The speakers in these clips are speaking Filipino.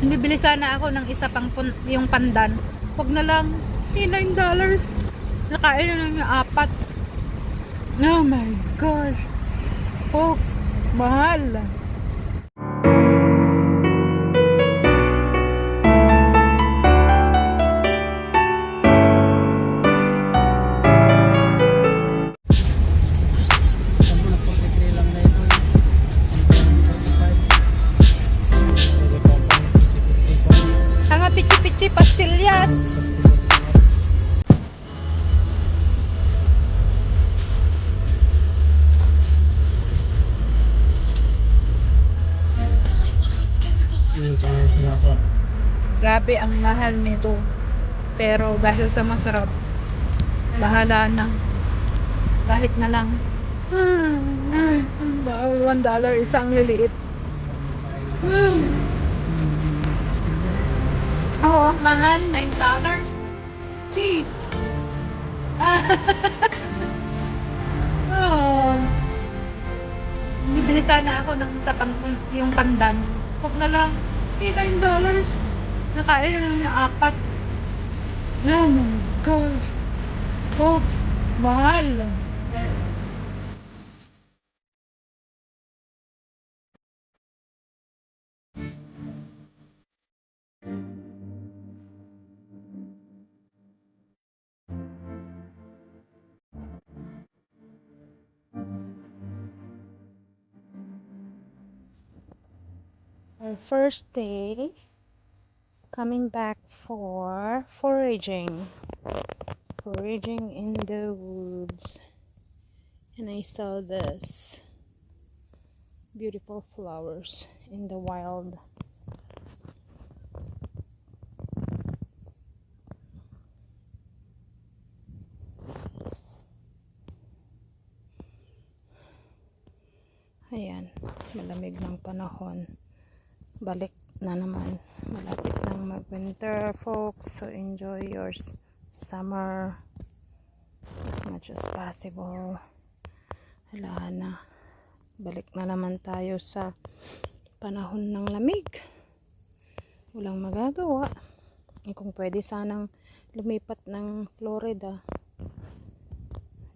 Bibili sana ako ng isa pang yung pandan. Huwag na lang. $9. Nakain na lang yung 4. Oh my gosh. Folks, mahal. Mga pichi-pichi pastillas. Grabe ang mahal nito. Pero dahil sa masarap, bahala na. Kahit na lang. $1 isang liliit. Oo, mahal. $9. Jeez. Oh. Bibili sana ako ng isa pang yung pandan. Huwag na lang. $9. Nakain na lang yung 4. Oh my gosh. Folks, mahal. Our first day coming back for foraging in the woods, and I saw this beautiful flowers in the wild. Ayan, malamig ng panahon, balik na naman, malapit nang mag-winter folks, so enjoy your summer as much as possible. Wala na, balik na naman tayo sa panahon ng lamig, walang magagawa. Kung pwede sanang lumipat ng Florida,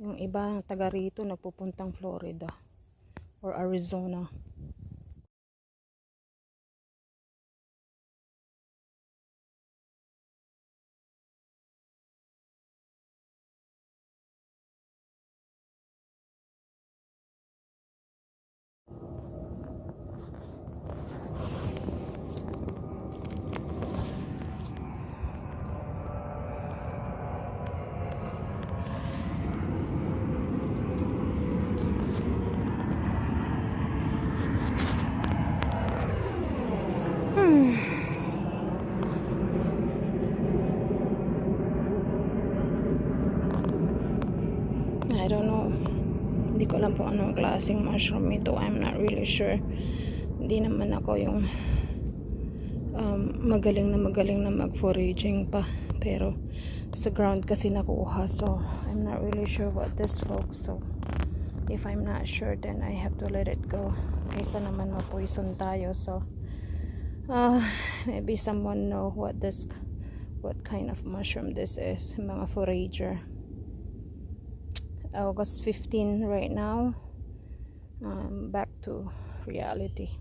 yung iba taga rito nagpupuntang Florida or Arizona. I don't know. Hindi ko alam po anong klaseng mushroom ito. I'm not really sure. Hindi naman ako yung magaling na mag-foraging pa. Pero sa ground kasi nakuha. So, I'm not really sure what this folks. So, if I'm not sure, then I have to let it go. Kaysa naman ma-poison tayo. So, maybe someone know what kind of mushroom this is. Mga forager. August 15 right now. Back to reality.